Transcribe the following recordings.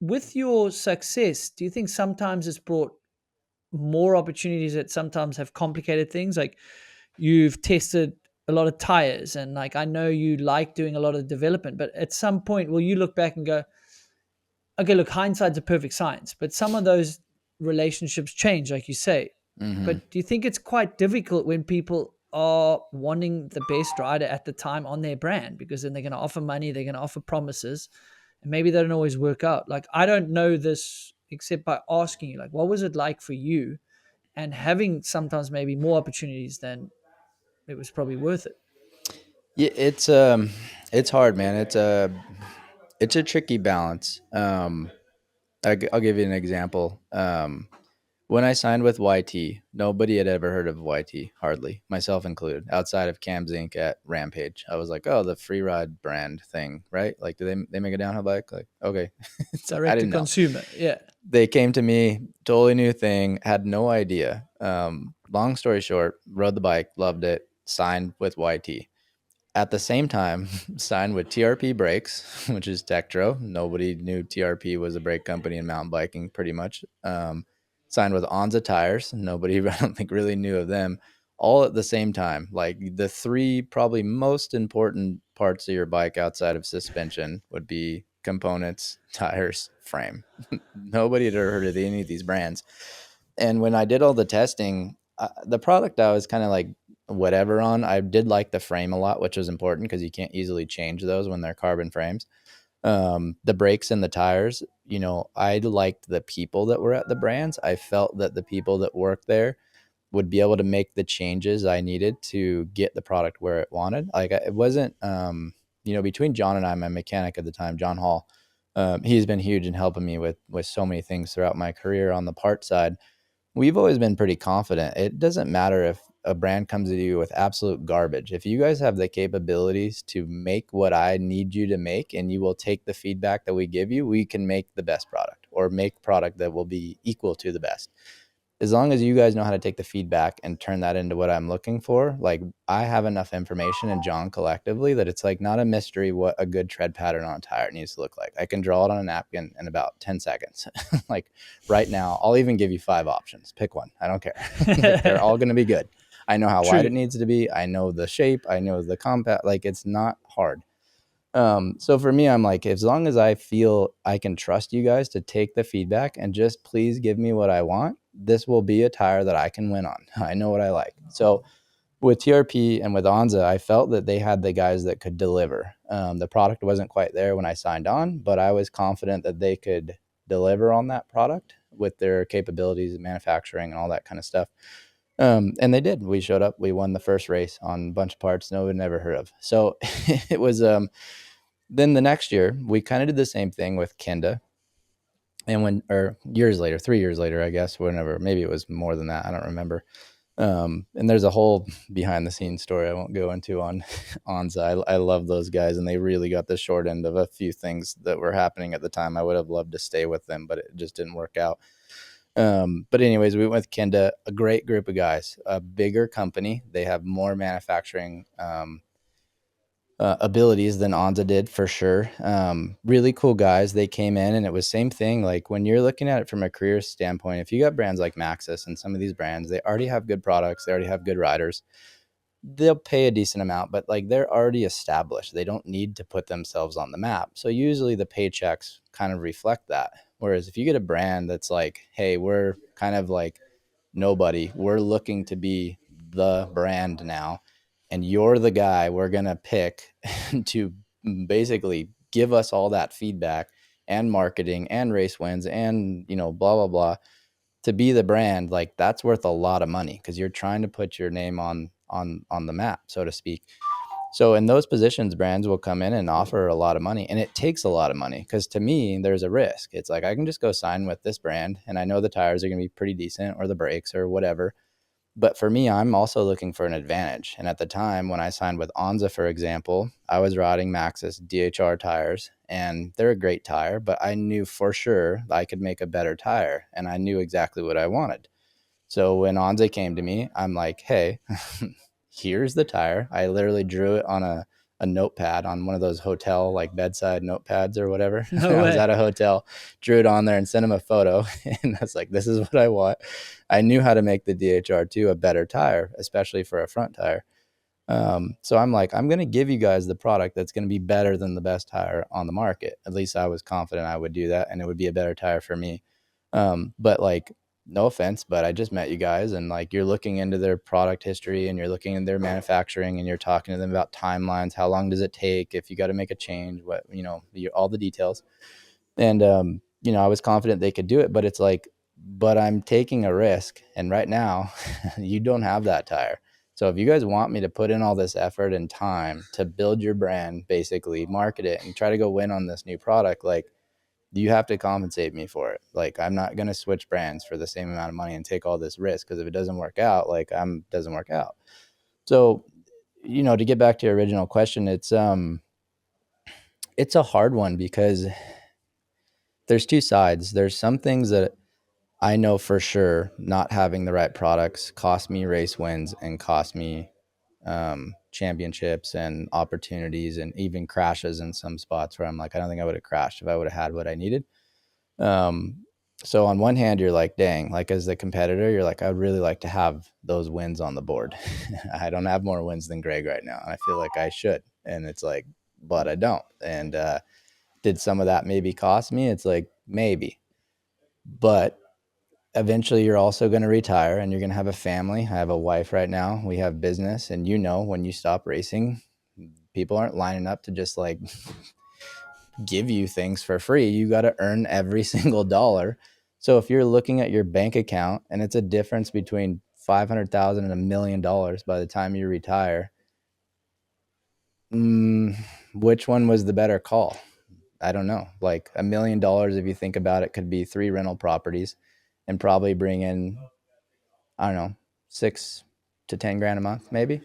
with your success, do you think sometimes it's brought more opportunities that sometimes have complicated things? Like you've tested a lot of tires, and like I know you like doing a lot of development, but at some point, will you look back and go, okay, look, hindsight's a perfect science, but some of those relationships change, like you say. Hmm. But do you think it's quite difficult when people are wanting the best rider at the time on their brand, because then they're going to offer money, they're going to offer promises, and maybe they don't always work out? Like, I don't know this except by asking you, like, what was it like for you and having sometimes maybe more opportunities than it was probably worth it? Yeah, it's hard, man. It's a tricky balance. I'll give you an example. When I signed with YT, nobody had ever heard of YT, hardly, myself included, outside of Cams Inc. at Rampage. I was like, oh, the free ride brand thing, right? Like, do they make a downhill bike? Like, okay. So I Direct to didn't know. consumer. Yeah. They came to me, totally new thing, had no idea. Long story short, rode the bike, loved it, signed with YT. At the same time, signed with TRP Brakes, which is Tektro. Nobody knew TRP was a brake company in mountain biking, pretty much. Signed with Onza Tires. Nobody, I don't think, really knew of them. All at the same time. Like the three probably most important parts of your bike outside of suspension would be components, tires, frame. Nobody had ever heard of any of these brands. And when I did all the testing, the product I was kind of like whatever on. I did like the frame a lot, which was important because you can't easily change those when they're carbon frames. The brakes and the tires, I liked the people that were at the brands. I felt that the people that worked there would be able to make the changes I needed to get the product where it wanted. Like it wasn't, between John and I, my mechanic at the time, John Hall, he's been huge in helping me with so many things throughout my career on the part side. We've always been pretty confident. It doesn't matter if a brand comes to you with absolute garbage. If you guys have the capabilities to make what I need you to make and you will take the feedback that we give you, we can make the best product or make product that will be equal to the best. As long as you guys know how to take the feedback and turn that into what I'm looking for, like I have enough information and John collectively that it's like not a mystery what a good tread pattern on a tire needs to look like. I can draw it on a napkin in about 10 seconds. Like right now, I'll even give you 5 options. Pick one. I don't care. Like they're all going to be good. I know how wide True. it needs to be. I know the shape. I know the compact. Like it's not hard. So for me, I'm like, as long as I feel I can trust you guys to take the feedback and just please give me what I want, this will be a tire that I can win on. I know what I like. So with TRP and with Onza, I felt that they had the guys that could deliver. The product wasn't quite there when I signed on, but I was confident that they could deliver on that product with their capabilities of manufacturing and all that kind of stuff. And they did. We showed up. We won the first race on a bunch of parts no one ever heard of. So it was then the next year, we kind of did the same thing with Kenda. And or years later, 3 years later, I guess, whenever, maybe it was more than that. I don't remember. And there's a whole behind the scenes story I won't go into on Onza. I love those guys, and they really got the short end of a few things that were happening at the time. I would have loved to stay with them, but it just didn't work out. But anyways, we went with Kenda, a great group of guys, a bigger company. They have more manufacturing abilities than Onza did for sure. Really cool guys. They came in and it was same thing. Like when you're looking at it from a career standpoint, if you got brands like Maxxis and some of these brands, they already have good products. They already have good riders. They'll pay a decent amount, but like they're already established. They don't need to put themselves on the map. So usually the paychecks kind of reflect that. Whereas if you get a brand that's like, hey, we're kind of like nobody, we're looking to be the brand now, and you're the guy we're going to pick to basically give us all that feedback and marketing and race wins and blah blah blah to be the brand, like that's worth a lot of money because you're trying to put your name on the map, so to speak. So in those positions, brands will come in and offer a lot of money, and it takes a lot of money because to me, there's a risk. It's like I can just go sign with this brand, and I know the tires are going to be pretty decent, or the brakes, or whatever. But for me, I'm also looking for an advantage. And at the time when I signed with Onza, for example, I was riding Maxxis DHR tires, and they're a great tire, but I knew for sure I could make a better tire, and I knew exactly what I wanted. So when Onza came to me, I'm like, hey, here's the tire. I literally drew it on a notepad on one of those hotel like bedside notepads or whatever. No I was way. at a hotel, drew it on there and sent him a photo. And I was like, this is what I want. I knew how to make the DHR2 a better tire, especially for a front tire. So I'm like, I'm going to give you guys the product that's going to be better than the best tire on the market. At least I was confident I would do that, and it would be a better tire for me. But like, no offense, but I just met you guys, and like, you're looking into their product history and you're looking in their manufacturing and you're talking to them about timelines. How long does it take if you got to make a change? What, all the details. And, I was confident they could do it, but it's like, but I'm taking a risk. And right now, you don't have that tire. So if you guys want me to put in all this effort and time to build your brand, basically market it and try to go win on this new product, like, you have to compensate me for it. Like, I'm not going to switch brands for the same amount of money and take all this risk. Cause if it doesn't work out, like, doesn't work out. So, to get back to your original question, it's a hard one because there's two sides. There's some things that I know for sure not having the right products cost me race wins and cost me championships and opportunities and even crashes in some spots where I'm like, I don't think I would have crashed if I would have had what I needed. Um, so on one hand, you're like, dang, like as the competitor, you're like, I'd really like to have those wins on the board. I don't have more wins than Greg right now. And I feel like I should. And it's like, but I don't. And did some of that maybe cost me? It's like, maybe. But eventually you're also going to retire and you're going to have a family. I have a wife right now. We have business. And when you stop racing, people aren't lining up to just like give you things for free. You got to earn every single dollar. So if you're looking at your bank account and it's a difference between 500,000 and $1 million by the time you retire, which one was the better call? I don't know. Like $1 million, if you think about it, could be 3 rental properties and probably bring in, I don't know, 6 to 10 grand a month, maybe.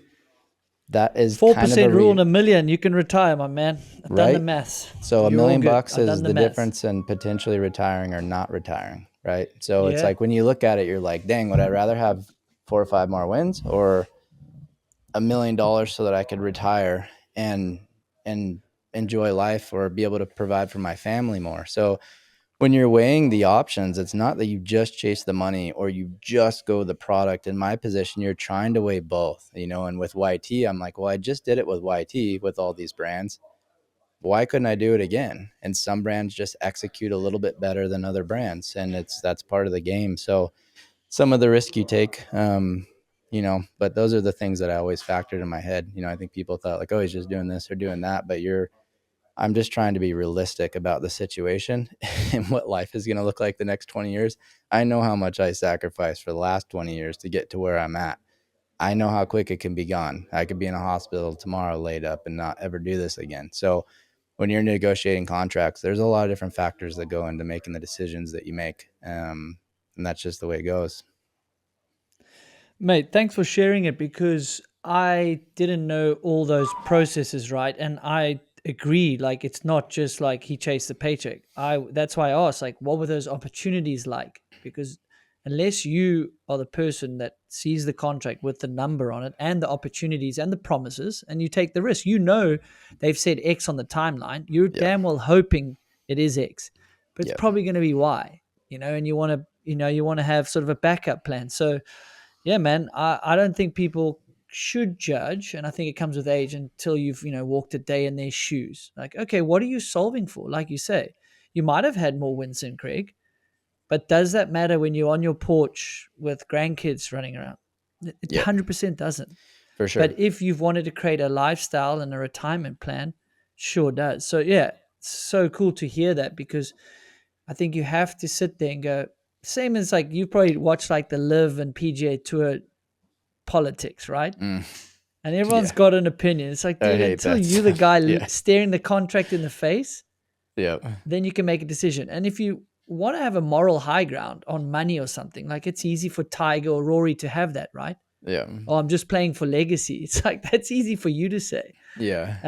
That is kind of 4% rule in a million. You can retire, my man. I've done the right. maths. So a You're all million good. bucks I've is done the the maths. difference in potentially retiring or not retiring, right? So it's Yeah. like when you look at it, you're like, dang, would I rather have 4 or 5 more wins or $1 million so that I could retire and enjoy life or be able to provide for my family more? So when you're weighing the options, it's not that you just chase the money or you just go the product. In my position, you're trying to weigh both, and with YT, I'm like, well, I just did it with YT with all these brands. Why couldn't I do it again? And some brands just execute a little bit better than other brands. And that's part of the game. So some of the risk you take, but those are the things that I always factored in my head. I think people thought like, oh, he's just doing this or doing that, but I'm just trying to be realistic about the situation and what life is going to look like the next 20 years. I know how much I sacrificed for the last 20 years to get to where I'm at. I know how quick it can be gone. I could be in a hospital tomorrow laid up and not ever do this again. So when you're negotiating contracts, there's a lot of different factors that go into making the decisions that you make. And that's just the way it goes. Mate, thanks for sharing it because I didn't know all those processes, right? And I agree, like it's not just like he chased the paycheck. That's why I asked, like, what were those opportunities like? Because unless you are the person that sees the contract with the number on it and the opportunities and the promises, and you take the risk, they've said X on the timeline. You're Yeah. damn well hoping it is X, but it's Yeah. probably going to be Y, and you want to have sort of a backup plan. So yeah, man, I don't think people should judge, and I think it comes with age until you've walked a day in their shoes. Like, okay, what are you solving for? Like you say, you might have had more wins than Craig, but does that matter when you're on your porch with grandkids running around? It Yeah. 100% doesn't. For sure. But if you've wanted to create a lifestyle and a retirement plan, sure does. So yeah, it's so cool to hear that because I think you have to sit there and go. Same as like you probably watch like the Live and PGA Tour politics, right? Mm, And everyone's yeah. got an opinion. It's like, I dude, hate until that you're the stuff. guy Yeah. staring the contract in the face, Yeah. then you can make a decision. And if you want to have a moral high ground on money or something, like it's easy for Tiger or Rory to have that, right? Yeah. Oh, I'm just playing for legacy. It's like that's easy for you to say. Yeah.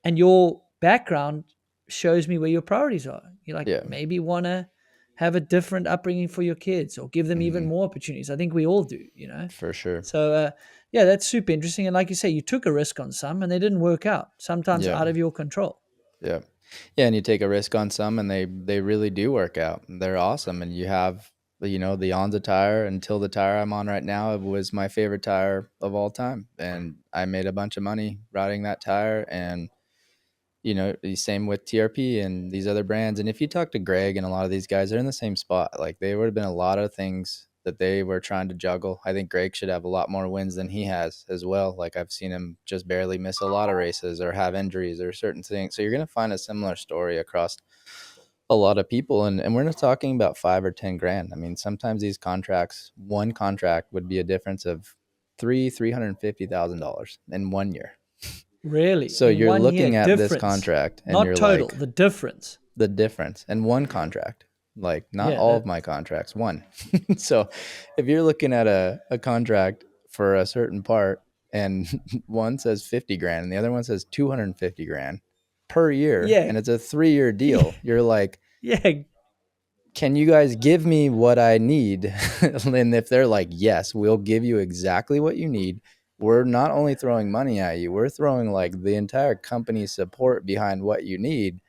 And your background shows me where your priorities are. You're like, Yeah. maybe want to have a different upbringing for your kids or give them even Hmm. more opportunities. I think we all do, you know. For sure. So yeah, that's super interesting. And like you say, you took a risk on some, and they didn't work out. Sometimes Yeah. out of your control. Yeah. Yeah, and you take a risk on some and they really do work out. They're awesome, and you have, the Onza tire. Until the tire I'm on right now, it was my favorite tire of all time, and I made a bunch of money riding that tire. And the same with TRP and these other brands. And if you talk to Greg and a lot of these guys, they're in the same spot. Like, they would have been a lot of things that they were trying to juggle. I think Greg should have a lot more wins than he has as well. Like, I've seen him just barely miss a lot of races or have injuries or certain things. So you're going to find a similar story across a lot of people. And we're not talking about 5 or 10 grand. I mean, sometimes these contracts, one contract would be a difference of $350,000 in 1 year. Really, So in you're 1 year, looking at this difference, contract and not you're total, like, the difference. the difference in one contract, like not Yeah, all of that my contracts, one. So if you're looking at a contract for a certain part and one says 50 grand and the other one says 250 grand per year yeah, and it's a 3 year deal, you're like, yeah, can you guys give me what I need? And if they're like, yes, we'll give you exactly what you need. We're not only throwing money at you, we're throwing like the entire company's support behind what you need.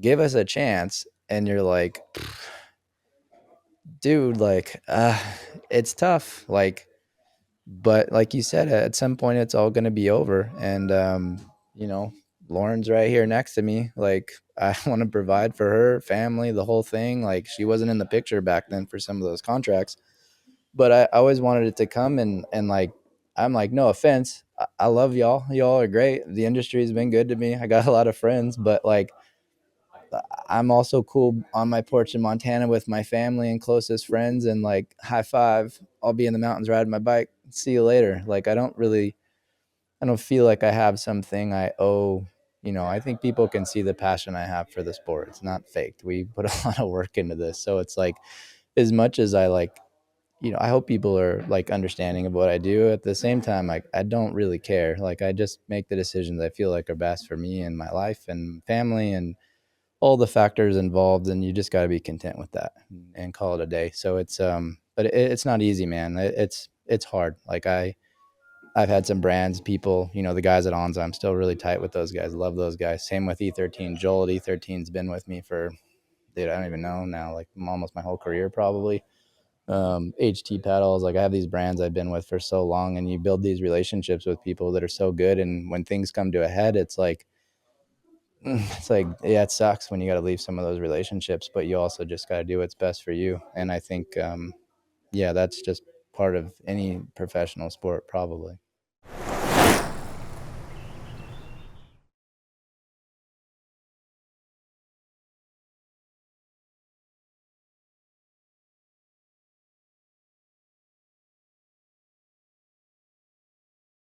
Give us a chance. And you're like, dude, like, it's tough. Like, but like you said, at some point it's all going to be over. And, you know, Lauren's right here next to me. Like, I want to provide for her family, the whole thing. Like, she wasn't in the picture back then for some of those contracts, but I always wanted it to come. And like, I'm like, no offense. I love y'all. Y'all are great. The industry has been good to me. I got a lot of friends, but like, I'm also cool on my porch in Montana with my family and closest friends, and like, high five. I'll be in the mountains riding my bike. See you later. Like, I don't feel like I have something I owe. I think people can see the passion I have for the sport. It's not faked. We put a lot of work into this. So it's like, as much as I like, I hope people are like understanding of what I do. At the same time, like, I don't really care. Like, I just make the decisions I feel like are best for me and my life and family and all the factors involved, and you just got to be content with that and call it a day. So but it's not easy, man. It's hard. Like, I've had some brands, people, the guys at Onza, I'm still really tight with those guys. Love those guys. Same with E13. Joel at E13's been with me for, dude, I don't even know now, like almost my whole career probably. HT pedals, like, I have these brands I've been with for so long, and you build these relationships with people that are so good, and when things come to a head, it's like, yeah, it sucks when you got to leave some of those relationships, but you also just got to do what's best for you. And I think, yeah, that's just part of any professional sport, probably.